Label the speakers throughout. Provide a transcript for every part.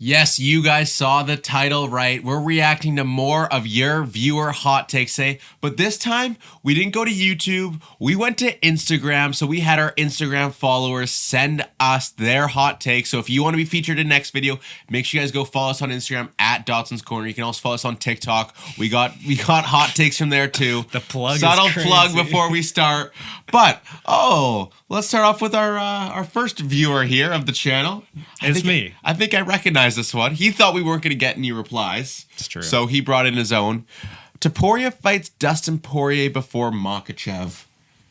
Speaker 1: Yes, you guys saw the title right. We're reacting to more of your viewer hot takes today, but this time we didn't go to YouTube. We went to Instagram, so we had our Instagram followers send us their hot takes. So if you want to be featured in the next video, make sure you guys go follow us on Instagram at Dotson's Corner. You can also follow us on TikTok. We got hot takes from there too.
Speaker 2: The plug
Speaker 1: Subtle
Speaker 2: is crazy.
Speaker 1: plug before we start. But let's start off with our first viewer here of the channel.
Speaker 2: It's me.
Speaker 1: I think I recognize this one. He thought we weren't going to get any replies.
Speaker 2: It's true.
Speaker 1: So he brought in his own. Topuria fights Dustin Poirier before Makhachev.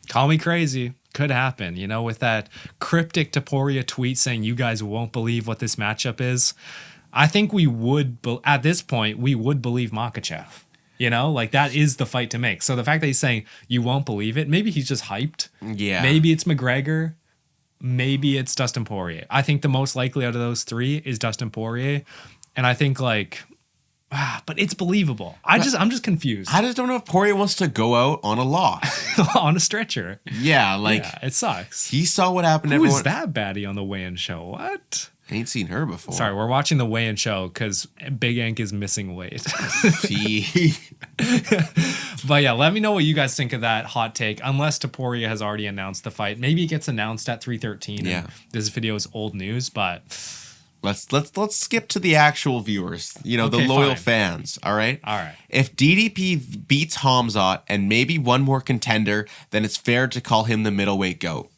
Speaker 2: Call me crazy. Could happen. You know, with that cryptic Topuria tweet saying you guys won't believe what this matchup is. I think we would, at this point, we would believe Makhachev. You know, like that is the fight to make. So the fact that he's saying you won't believe it, maybe he's just hyped.
Speaker 1: Yeah.
Speaker 2: Maybe it's McGregor. Maybe it's Dustin Poirier. I think the most likely out of those three is Dustin Poirier. And I think but it's believable. I'm just confused.
Speaker 1: I just don't know if Poirier wants to go out on a loss.
Speaker 2: On a stretcher.
Speaker 1: Yeah,
Speaker 2: it sucks.
Speaker 1: he saw what happened to
Speaker 2: Who
Speaker 1: everyone.
Speaker 2: is that baddie on the weigh-in show? What?
Speaker 1: I ain't seen her before.
Speaker 2: Sorry, we're watching the weigh-in show because Big Ank is missing weight. But yeah, let me know what you guys think of that hot take. Unless Topuria has already announced the fight, maybe it gets announced at 3:13.
Speaker 1: Yeah,
Speaker 2: and this video is old news, but
Speaker 1: let's skip to the actual viewers. You know,
Speaker 2: Okay,
Speaker 1: the loyal
Speaker 2: fine.
Speaker 1: fans. All right.
Speaker 2: All right.
Speaker 1: If DDP beats Hamzat and maybe one more contender, then it's fair to call him the middleweight GOAT.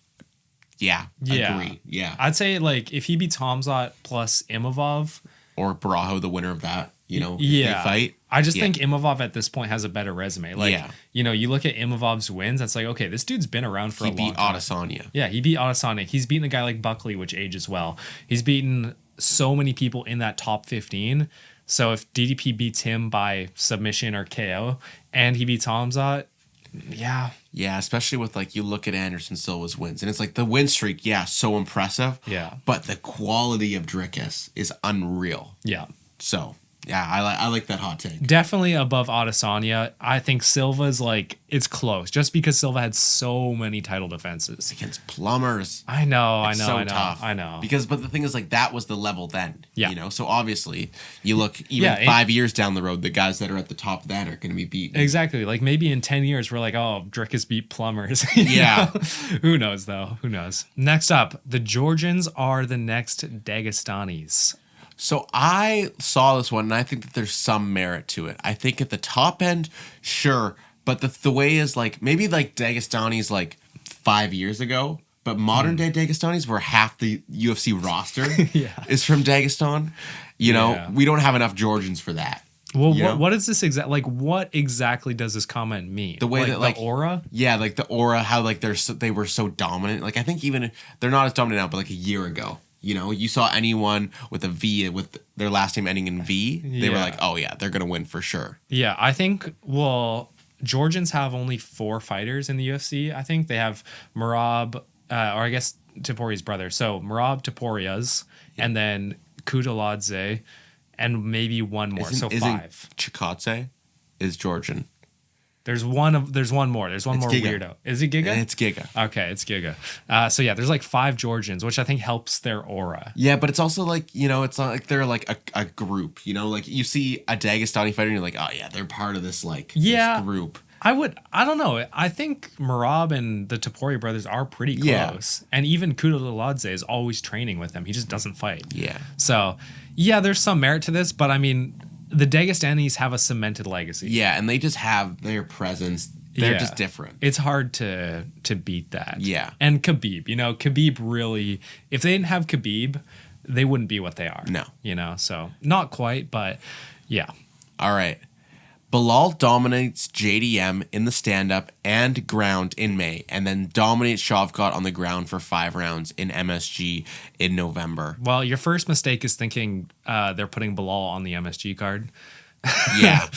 Speaker 1: Yeah. Agree. Yeah.
Speaker 2: I'd say if he beats Hamzat plus Imavov,
Speaker 1: Or Barajo, the winner of that. You know,
Speaker 2: yeah,
Speaker 1: if they fight.
Speaker 2: I just think Imavov at this point has a better resume.
Speaker 1: Yeah.
Speaker 2: You know, you look at Imavov's wins, it's like, okay, this dude's been around for a long time.
Speaker 1: He beat Adesanya.
Speaker 2: Yeah, he beat Adesanya. He's beaten a guy like Buckley, which ages well. He's beaten so many people in that top 15. So if DDP beats him by submission or KO and he beats Hamzat, yeah.
Speaker 1: Yeah, especially with you look at Anderson Silva's wins. And it's the win streak, so impressive.
Speaker 2: Yeah.
Speaker 1: But the quality of Dricus is unreal.
Speaker 2: Yeah.
Speaker 1: So, yeah, I like that hot take.
Speaker 2: Definitely above Adesanya. I think Silva's it's close just because Silva had so many title defenses.
Speaker 1: Against plumbers.
Speaker 2: I know.
Speaker 1: Tough.
Speaker 2: I know.
Speaker 1: But the thing is, that was the level then.
Speaker 2: Yeah.
Speaker 1: You know, so obviously, you look even 5 years down the road, the guys that are at the top then are going to be beaten.
Speaker 2: Exactly. Maybe in 10 years, we're Dricus beat plumbers.
Speaker 1: Yeah.
Speaker 2: Who knows, though? Who knows? Next up, the Georgians are the next Dagestanis.
Speaker 1: So I saw this one, and I think that there's some merit to it. I think at the top end, sure, but the way is maybe Dagestanis 5 years ago, but modern day Dagestanis where half the UFC roster is from Dagestan. You know, we don't have enough Georgians for that.
Speaker 2: Well, what is this what exactly does this comment mean?
Speaker 1: The way that
Speaker 2: the aura?
Speaker 1: Yeah, the aura, how they were so dominant. I think even they're not as dominant now, but a year ago. You know, you saw anyone with a V with their last name ending in V, they were oh yeah, they're going to win for sure.
Speaker 2: Yeah, I think, Georgians have only 4 fighters in the UFC. I think they have Merab, or I guess Topuria's brother. So Merab Topuria's, and then Kutaladze, and maybe one more. So 5.
Speaker 1: Chikadze is Georgian.
Speaker 2: There's one more. There's one more
Speaker 1: Giga.
Speaker 2: weirdo. Is it Giga?
Speaker 1: It's Giga.
Speaker 2: Okay, it's Giga. So yeah, there's 5 Georgians, which I think helps their aura.
Speaker 1: Yeah, but it's also it's not they're a group. You know, you see a Dagestani fighter, and you're oh yeah, they're part of this this group.
Speaker 2: I don't know. I think Merab and the Topuria brothers are pretty close. And even Kutaladze is always training with them. He just doesn't fight.
Speaker 1: Yeah.
Speaker 2: So yeah, there's some merit to this, but I mean, the Dagestanis have a cemented legacy.
Speaker 1: Yeah, and they just have their presence. They're just different.
Speaker 2: It's hard to beat that.
Speaker 1: Yeah.
Speaker 2: And Khabib, Khabib really, if they didn't have Khabib, they wouldn't be what they are.
Speaker 1: No.
Speaker 2: So not quite, but yeah.
Speaker 1: All right. Bilal dominates JDM in the stand-up and ground in May, and then dominates Shavkat on the ground for 5 rounds in MSG in November.
Speaker 2: Well, your first mistake is thinking they're putting Bilal on the MSG card.
Speaker 1: Yeah.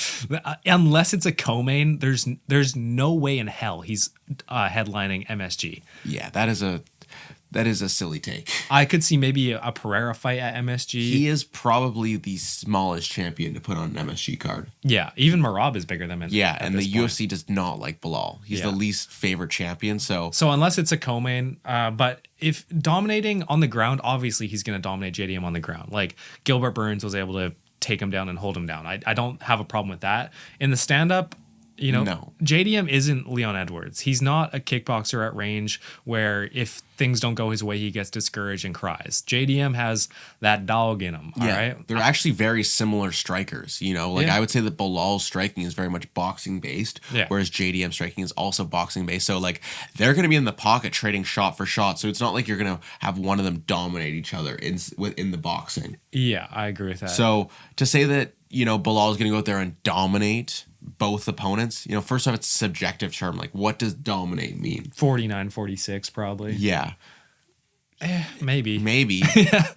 Speaker 2: Unless it's a co-main, there's no way in hell he's headlining MSG.
Speaker 1: Yeah, that is That is a silly take.
Speaker 2: I could see maybe a Pereira fight at MSG.
Speaker 1: He is probably the smallest champion to put on an MSG card.
Speaker 2: Yeah, even Marab is bigger than him.
Speaker 1: Yeah, and the UFC does not like Bilal. He's the least favorite champion, so
Speaker 2: unless it's a co-main, but if dominating on the ground, obviously he's going to dominate JDM on the ground. Like Gilbert Burns was able to take him down and hold him down. I don't have a problem with that. In the stand-up, no. JDM isn't Leon Edwards. He's not a kickboxer at range where if things don't go his way, he gets discouraged and cries. JDM has that dog in him. All right.
Speaker 1: They're actually very similar strikers. I would say that Bilal's striking is very much boxing based, whereas JDM striking is also boxing based. So they're going to be in the pocket trading shot for shot. So it's not like you're going to have one of them dominate each other in the boxing.
Speaker 2: Yeah, I agree with that.
Speaker 1: So to say that, Bilal is going to go out there and dominate both opponents, first off, it's a subjective term. Like, what does dominate mean?
Speaker 2: 49-46 probably.
Speaker 1: Yeah.
Speaker 2: Maybe.
Speaker 1: Yeah.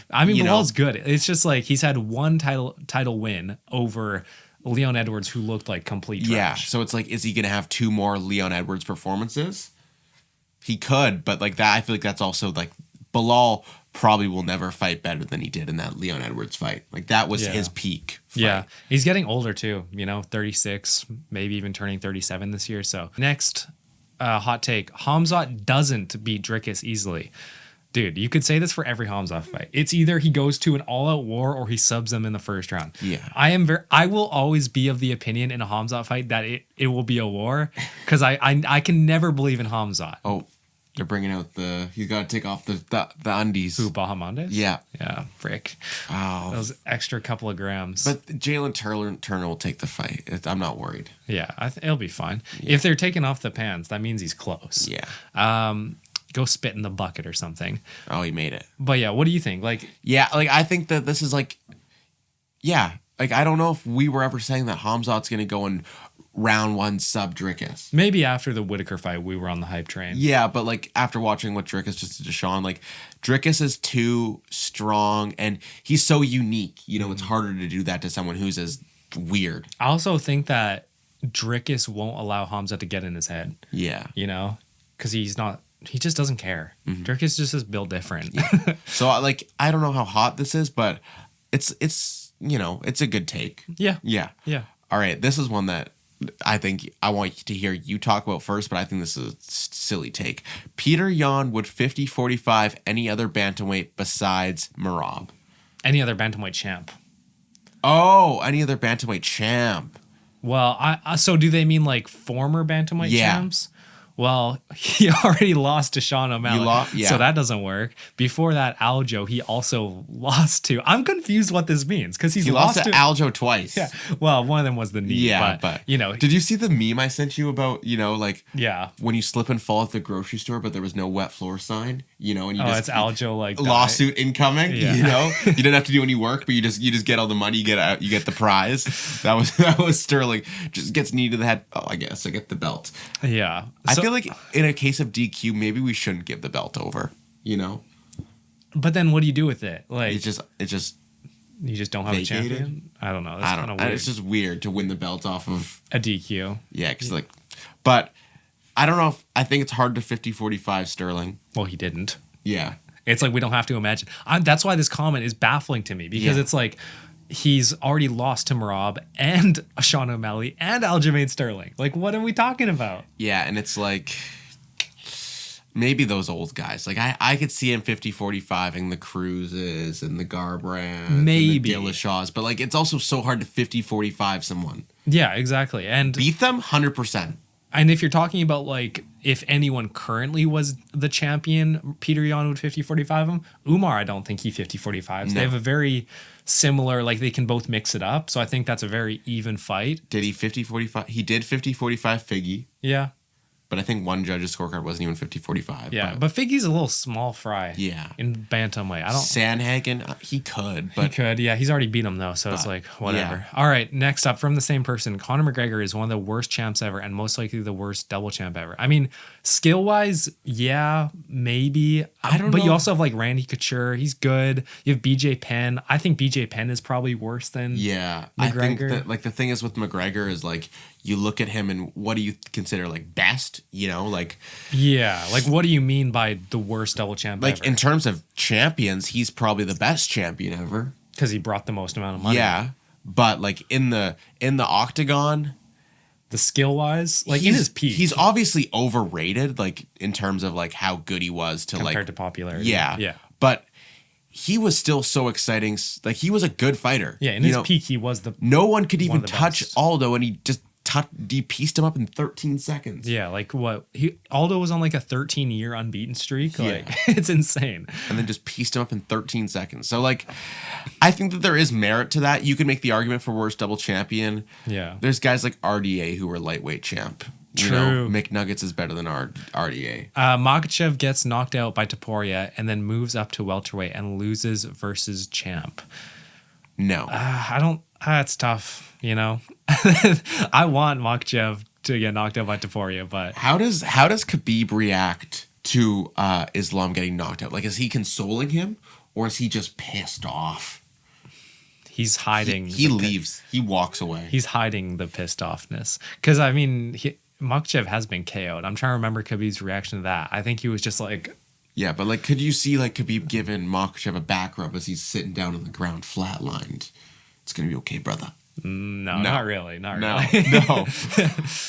Speaker 2: I mean, Bilal's good. It's just like he's had one title win over Leon Edwards, who looked like complete trash.
Speaker 1: Yeah. So it's like, is he going to have 2 more Leon Edwards performances? He could, but that, I feel like that's also Bilal probably will never fight better than he did in that Leon Edwards fight. That was his peak fight.
Speaker 2: Yeah. He's getting older too, 36, maybe even turning 37 this year. So next hot take, Hamzat doesn't beat Dricus easily. Dude, you could say this for every Hamzat fight. It's either he goes to an all-out war or he subs them in the first round.
Speaker 1: Yeah.
Speaker 2: I will always be of the opinion in a Hamzat fight that it will be a war because I can never believe in Hamzat.
Speaker 1: Oh, they're bringing out he's got to take off the undies.
Speaker 2: Who, Bahamondes?
Speaker 1: Yeah.
Speaker 2: Yeah, frick.
Speaker 1: Oh.
Speaker 2: Those extra couple of grams.
Speaker 1: But Jalen Turner will take the fight. I'm not worried.
Speaker 2: Yeah, it'll be fine. Yeah. If they're taking off the pants, that means he's close.
Speaker 1: Yeah.
Speaker 2: Go spit in the bucket or something.
Speaker 1: Oh, he made it.
Speaker 2: But yeah, what do you think?
Speaker 1: I think that this is I don't know if we were ever saying that Hamzat's going to go in round 1 sub Dricus.
Speaker 2: Maybe after the Whitaker fight, we were on the hype train.
Speaker 1: Yeah, but after watching what Dricus just did to Sean, Dricus is too strong and he's so unique. It's harder to do that to someone who's as weird.
Speaker 2: I also think that Dricus won't allow Hamzat to get in his head.
Speaker 1: Yeah.
Speaker 2: Because he just doesn't care. Mm-hmm. Dricus just is built different.
Speaker 1: Yeah. So I don't know how hot this is, but it's a good take.
Speaker 2: Yeah.
Speaker 1: Yeah.
Speaker 2: Yeah.
Speaker 1: All right. This is one that I think I want to hear you talk about first, but I think this is a silly take. Peter Yan would 50-45 any other bantamweight besides Merab.
Speaker 2: Any other bantamweight champ.
Speaker 1: Oh, any other bantamweight champ.
Speaker 2: Well, so do they mean former bantamweight champs? Well, he already lost to Sean O'Malley. So that doesn't work. Before that, Aljo, he also lost to. I'm confused what this means because he
Speaker 1: lost to Aljo twice.
Speaker 2: Yeah. Well, one of them was the knee.
Speaker 1: Yeah, but did you see the meme I sent you about, when you slip and fall at the grocery store, but there was no wet floor sign, and you
Speaker 2: it's Aljo
Speaker 1: lawsuit incoming,
Speaker 2: Yeah.
Speaker 1: You didn't have to do any work, but you just get all the money, you get the prize. That was Sterling. Just gets knee to the head. Oh, I guess I get the belt.
Speaker 2: Yeah.
Speaker 1: I feel like in a case of DQ, maybe we shouldn't give the belt over,
Speaker 2: But then what do you do with it?
Speaker 1: It just
Speaker 2: you just don't have
Speaker 1: vacated?
Speaker 2: a champion? I don't know. That's kind of weird.
Speaker 1: It's just weird to win the belt off of
Speaker 2: a DQ.
Speaker 1: Yeah, because but I don't know I think it's hard to 50-45 Sterling.
Speaker 2: Well, he didn't.
Speaker 1: Yeah.
Speaker 2: It's we don't have to imagine. That's why this comment is baffling to me because it's he's already lost to Merab and Sean O'Malley and Aljamain Sterling. What are we talking about?
Speaker 1: Yeah, and it's maybe those old guys. I could see him 50-45ing the Cruzes and the Garbrands
Speaker 2: maybe.
Speaker 1: and the Dillashaws, but it's also so hard to 50-45 someone.
Speaker 2: Yeah, exactly. And
Speaker 1: beat them 100%.
Speaker 2: And if you're talking about if anyone currently was the champion, Peter Yan would 50-45 him. Umar, I don't think he 50-45s. No. They have a very similar, they can both mix it up. So I think that's a very even fight.
Speaker 1: Did he 50-45? He did 50-45 Figgy.
Speaker 2: Yeah.
Speaker 1: But I think one judge's scorecard wasn't even 50-45.
Speaker 2: Yeah, but Figgy's a little small fry.
Speaker 1: Yeah.
Speaker 2: In bantamweight.
Speaker 1: Sandhagen, he could, but...
Speaker 2: He could, yeah. He's already beat him, though, so it's whatever. Yeah. All right, next up, from the same person, Conor McGregor is one of the worst champs ever and most likely the worst double champ ever. I mean, skill-wise, yeah, maybe. I don't know. But you also have, Randy Couture. He's good. You have BJ Penn. I think BJ Penn is probably worse than
Speaker 1: McGregor. I think that, the thing is with McGregor is, you look at him and what do you consider like best? You know, like
Speaker 2: Yeah, like what do you mean by the worst double champ
Speaker 1: like
Speaker 2: ever?
Speaker 1: in terms of champions, he's probably the best champion ever.
Speaker 2: Because he brought the most amount of money.
Speaker 1: Yeah, but like in the octagon,
Speaker 2: The skill wise, like in
Speaker 1: he's-
Speaker 2: his peak,
Speaker 1: he's obviously overrated. Like in terms of like how good he was to
Speaker 2: compared
Speaker 1: like
Speaker 2: to popularity.
Speaker 1: yeah,
Speaker 2: Yeah.
Speaker 1: but he was still so exciting. Like he was a good fighter.
Speaker 2: Yeah. In
Speaker 1: You
Speaker 2: his
Speaker 1: know,
Speaker 2: peak, he was the.
Speaker 1: no one could
Speaker 2: One
Speaker 1: even
Speaker 2: of the
Speaker 1: touch
Speaker 2: best.
Speaker 1: Aldo, and he pieced him up in 13 seconds.
Speaker 2: Yeah. Like what? Aldo was on like a 13-year unbeaten streak. Like
Speaker 1: Yeah.
Speaker 2: it's insane.
Speaker 1: And then just pieced him up in 13 seconds. So like, I think that there is merit to that. You can make the argument for worst double champion.
Speaker 2: Yeah.
Speaker 1: There's guys like RDA who were lightweight champ. You
Speaker 2: True.
Speaker 1: know, McNuggets is better than RDA.
Speaker 2: Makachev gets knocked out by Topuria and then moves up to welterweight and loses versus champ.
Speaker 1: No.
Speaker 2: I don't. It's tough. You know, I want Makachev to get knocked out by Topuria, but
Speaker 1: How does Khabib react to Islam getting knocked out? Like, is he consoling him, or is he just pissed off?
Speaker 2: he's hiding.
Speaker 1: He
Speaker 2: the
Speaker 1: leaves. He walks away.
Speaker 2: He's hiding the pissed offness. Because I mean, Makachev has been KO'd. I'm trying to remember Khabib's reaction to that. I think he was just like,
Speaker 1: Yeah, but like, could you see like Khabib giving Makhachev a back rub as he's sitting down on the ground, flatlined? It's gonna be okay, brother.
Speaker 2: no,
Speaker 1: No.
Speaker 2: not really, not
Speaker 1: No,
Speaker 2: really.
Speaker 1: no.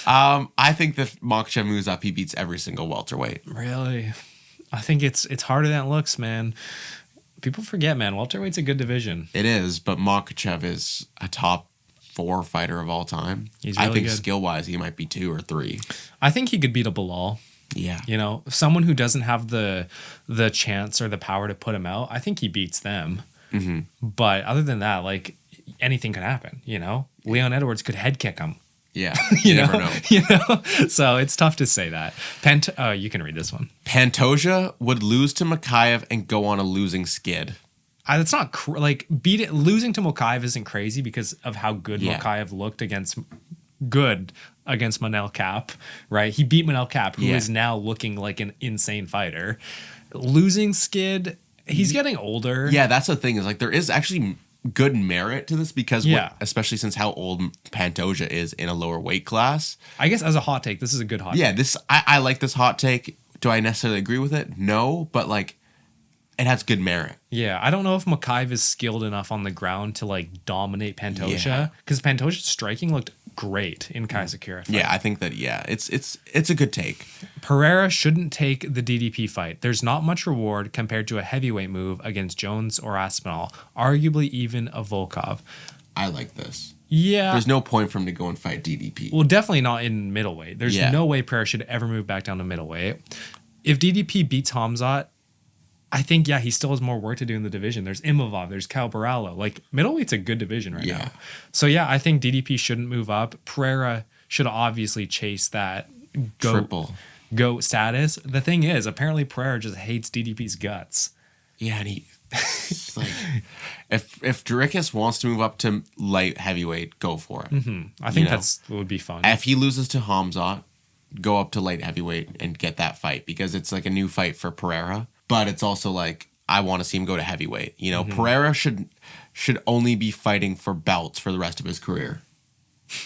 Speaker 1: I think that Makhachev moves up, he beats every single welterweight.
Speaker 2: Really, I think it's harder than it looks, man. People forget, man. Welterweight's a good division.
Speaker 1: It is, but Makhachev is a top 4 fighter of all time.
Speaker 2: He's
Speaker 1: I
Speaker 2: really
Speaker 1: think
Speaker 2: good.
Speaker 1: skill wise, he might be 2 or 3.
Speaker 2: I think he could beat a Bilal.
Speaker 1: Yeah.
Speaker 2: You know, someone who doesn't have the chance or the power to put him out. I think he beats them.
Speaker 1: Mm-hmm.
Speaker 2: But other than that, like anything could happen. You know, Leon Edwards could head kick him.
Speaker 1: Yeah.
Speaker 2: You
Speaker 1: You never know.
Speaker 2: You know, so it's tough to say that. You can read this one.
Speaker 1: Pantoja would lose to Makayev and go on a losing skid.
Speaker 2: It's not losing to Mokaev isn't crazy because of how good
Speaker 1: Yeah.
Speaker 2: Mokaev looked against Manel Cap, right? He beat Manel Cap, who is
Speaker 1: Yeah.
Speaker 2: now looking like an insane fighter. Losing Skid, he's getting older.
Speaker 1: Yeah, that's the thing is like there is actually good merit to this because
Speaker 2: Yeah.
Speaker 1: especially since how old Pantoja is in a lower weight class.
Speaker 2: I guess as a hot take, this is a good hot take.
Speaker 1: Yeah, I like this hot take. Do I necessarily agree with it? No, but like it has good merit.
Speaker 2: Yeah, I don't know if Mokaev is skilled enough on the ground to like dominate
Speaker 1: Yeah.
Speaker 2: Pantoja because Pantoja's striking looked great in Kaisakura. fight.
Speaker 1: Yeah, I think that it's a good take.
Speaker 2: Pereira shouldn't take the DDP fight. There's not much reward compared to a heavyweight move against Jones or Aspinall, arguably even a Volkov.
Speaker 1: I like this.
Speaker 2: Yeah.
Speaker 1: There's no point for him to go and fight DDP.
Speaker 2: Well, definitely not in middleweight. There's
Speaker 1: Yeah.
Speaker 2: no way Pereira should ever move back down to middleweight. If DDP beats Hamzat, I think, yeah, he still has more work to do in the division. There's Imavov, there's Cal Barallo. Like, middleweight's a good division right
Speaker 1: Yeah.
Speaker 2: now. So, yeah, I think DDP shouldn't move up. Pereira should obviously chase that
Speaker 1: Triple.
Speaker 2: GOAT status. The thing is, apparently Pereira just hates DDP's guts.
Speaker 1: Yeah, and it's like if Dricus wants to move up to light heavyweight, go for it.
Speaker 2: I think
Speaker 1: know.
Speaker 2: that's would be fun.
Speaker 1: If he loses to Hamzat, go up to light heavyweight and get that fight because it's like a new fight for Pereira. But it's also like I want to see him go to heavyweight. You know, Pereira should only be fighting for belts for the rest of his career,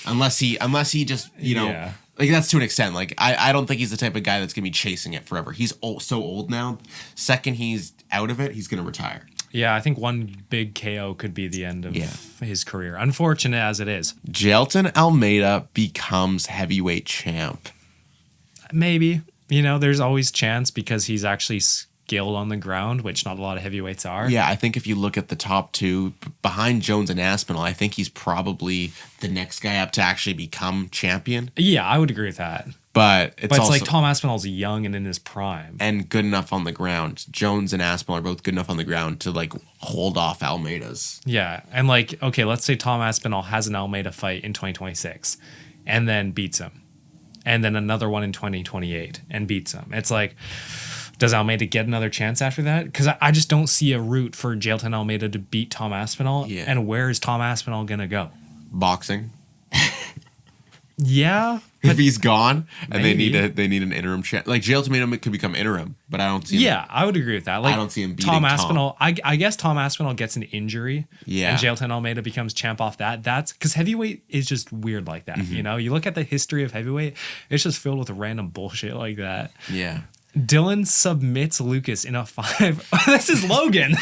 Speaker 1: unless he just know
Speaker 2: Yeah.
Speaker 1: like that's to an extent. Like I don't think he's the type of guy that's gonna be chasing it forever. He's so old now. Second he's out of it, he's gonna retire.
Speaker 2: Yeah, I think one big KO could be the end of
Speaker 1: Yeah.
Speaker 2: his career. Unfortunate as it is.
Speaker 1: Jailton Almeida becomes heavyweight champ.
Speaker 2: Maybe. You know, there's always chance because he's actually skilled on the ground, which not a lot of heavyweights are.
Speaker 1: Yeah, I think if you look at the top two behind Jones and Aspinall, I think he's probably the next guy up to actually become champion.
Speaker 2: Yeah, I would agree with that.
Speaker 1: But it's
Speaker 2: But it's
Speaker 1: also
Speaker 2: like Tom Aspinall's young and in his prime.
Speaker 1: and good enough on the ground. Jones and Aspinall are both good enough on the ground to like hold off Almeida's.
Speaker 2: Yeah. And like, okay, let's say Tom Aspinall has an Almeida fight in 2026 and then beats him. And then another one in 2028 and beats him. It's like, does Almeida get another chance after that? Because I just don't see a route for Jailton Almeida to beat Tom Aspinall.
Speaker 1: Yeah.
Speaker 2: And where is Tom Aspinall going to go?
Speaker 1: Boxing.
Speaker 2: Yeah.
Speaker 1: If he's gone and
Speaker 2: Maybe.
Speaker 1: they need an interim champ, like Jail Tomato could become interim, but I don't see him.
Speaker 2: Yeah, I would agree with that. Like,
Speaker 1: I don't see him beating
Speaker 2: Tom
Speaker 1: Tom.
Speaker 2: Aspinall. I guess Tom Aspinall gets an injury.
Speaker 1: Yeah.
Speaker 2: And Jailton Almeida becomes champ off that. That's because heavyweight is just weird like that.
Speaker 1: Mm-hmm.
Speaker 2: You know, you look at the history of heavyweight, it's just filled with random bullshit like that.
Speaker 1: Yeah.
Speaker 2: Dylan submits Lucas in a 5. This is Logan.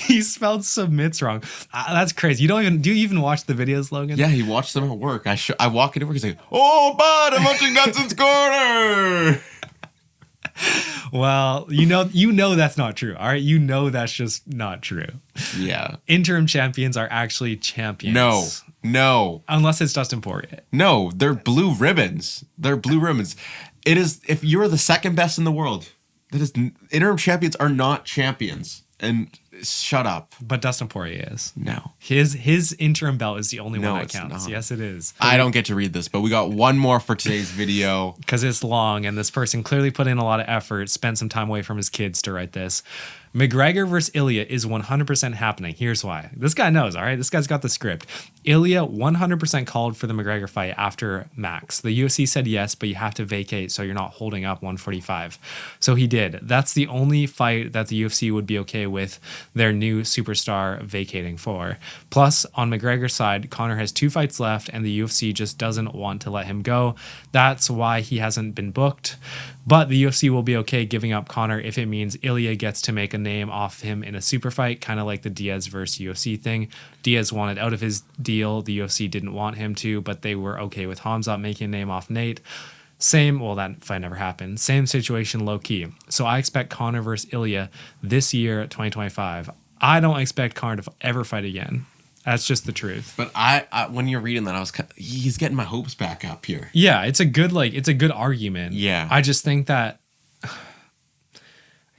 Speaker 2: He spelled submits wrong. That's crazy. Do you even watch the videos, Logan?
Speaker 1: Yeah, he watched them at work. I walk into work, he's like, "Oh, bud, I'm watching Nutson's Corner."
Speaker 2: Well, you know that's not true. All right, you know that's just not true.
Speaker 1: Yeah.
Speaker 2: Interim champions are actually champions.
Speaker 1: No.
Speaker 2: Unless it's Dustin Poirier.
Speaker 1: No, they're blue ribbons. They're blue ribbons. It is, if you're the second best in the world, that is, interim champions are not champions. And shut up.
Speaker 2: But Dustin Poirier is.
Speaker 1: No.
Speaker 2: His interim belt is the only
Speaker 1: No,
Speaker 2: one that
Speaker 1: it's
Speaker 2: counts.
Speaker 1: not.
Speaker 2: Yes, it is.
Speaker 1: I don't get to read this, but we got one more for today's video.
Speaker 2: Because it's long, and this person clearly put in a lot of effort, spent some time away from his kids to write this. McGregor versus Ilya is 100% happening. Here's why. This guy knows, all right? This guy's got the script. Ilya 100% called for the McGregor fight after Max. The UFC said yes, but you have to vacate so you're not holding up 145. So he did. That's the only fight that the UFC would be okay with their new superstar vacating for. Plus, on McGregor's side, Conor has 2 fights left, and the UFC just doesn't want to let him go. That's why he hasn't been booked. But the UFC will be okay giving up Conor if it means Ilya gets to make a name off him in a super fight, kind of like the Diaz versus UFC thing. Diaz wanted out of his deal. The UFC didn't want him to, but they were okay with Hamzat making a name off Nate. That fight never happened. Same situation low key. So I expect Conor versus Ilya this year, 2025. I don't expect Conor to ever fight again. That's just the truth.
Speaker 1: But I when you're reading that, he's getting my hopes back up here.
Speaker 2: Yeah, it's a good argument.
Speaker 1: Yeah.
Speaker 2: I just think that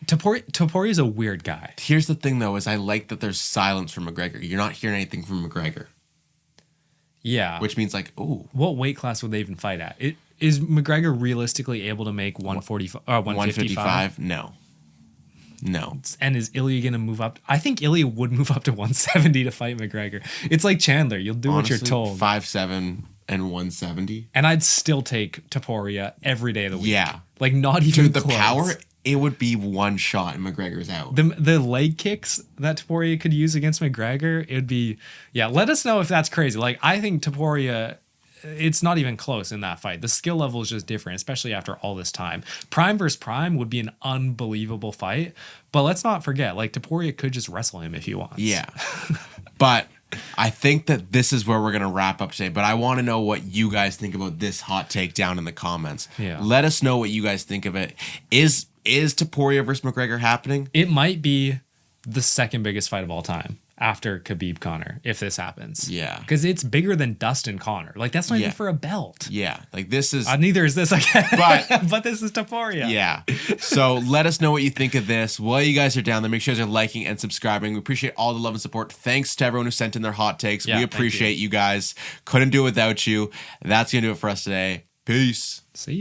Speaker 2: Topuria is a weird guy.
Speaker 1: Here's the thing, though, is I like that there's silence from McGregor. You're not hearing anything from McGregor.
Speaker 2: Yeah.
Speaker 1: Which means, like, ooh.
Speaker 2: What weight class would they even fight at? Is McGregor realistically able to make 155?
Speaker 1: No.
Speaker 2: And is Ilya going to move up? I think Ilya would move up to 170 to fight McGregor. It's like Chandler. You'll do
Speaker 1: Honestly,
Speaker 2: what you're told.
Speaker 1: 5'7" and 170.
Speaker 2: And I'd still take Topuria every day of the week.
Speaker 1: Yeah.
Speaker 2: Like, not even
Speaker 1: Dude, the
Speaker 2: close.
Speaker 1: power, it would be one shot and McGregor's out.
Speaker 2: The leg kicks that Topuria could use against McGregor, it would be... Yeah, let us know if that's crazy. Like, I think Topuria... It's not even close in that fight. The skill level is just different, especially after all this time. Prime versus Prime would be an unbelievable fight. But let's not forget, like, Topuria could just wrestle him if he wants.
Speaker 1: Yeah. But I think that this is where we're going to wrap up today. But I want to know what you guys think about this hot take down in the comments.
Speaker 2: Yeah.
Speaker 1: Let us know what you guys think of it. Is Topuria versus McGregor happening?
Speaker 2: It might be the second biggest fight of all time after Khabib Conor, if this happens.
Speaker 1: Yeah.
Speaker 2: Because it's bigger than Dustin Conor. Like, that's not
Speaker 1: Yeah.
Speaker 2: even for a belt.
Speaker 1: Yeah. Like, this is...
Speaker 2: Neither is this, I guess.
Speaker 1: But-
Speaker 2: but this is Topuria.
Speaker 1: Yeah. So let us know what you think of this. While you guys are down there, make sure you're liking and subscribing. We appreciate all the love and support. Thanks to everyone who sent in their hot takes.
Speaker 2: Yeah,
Speaker 1: We
Speaker 2: thank
Speaker 1: appreciate you guys. Couldn't do it without you. That's going to do it for us today. Peace.
Speaker 2: See ya.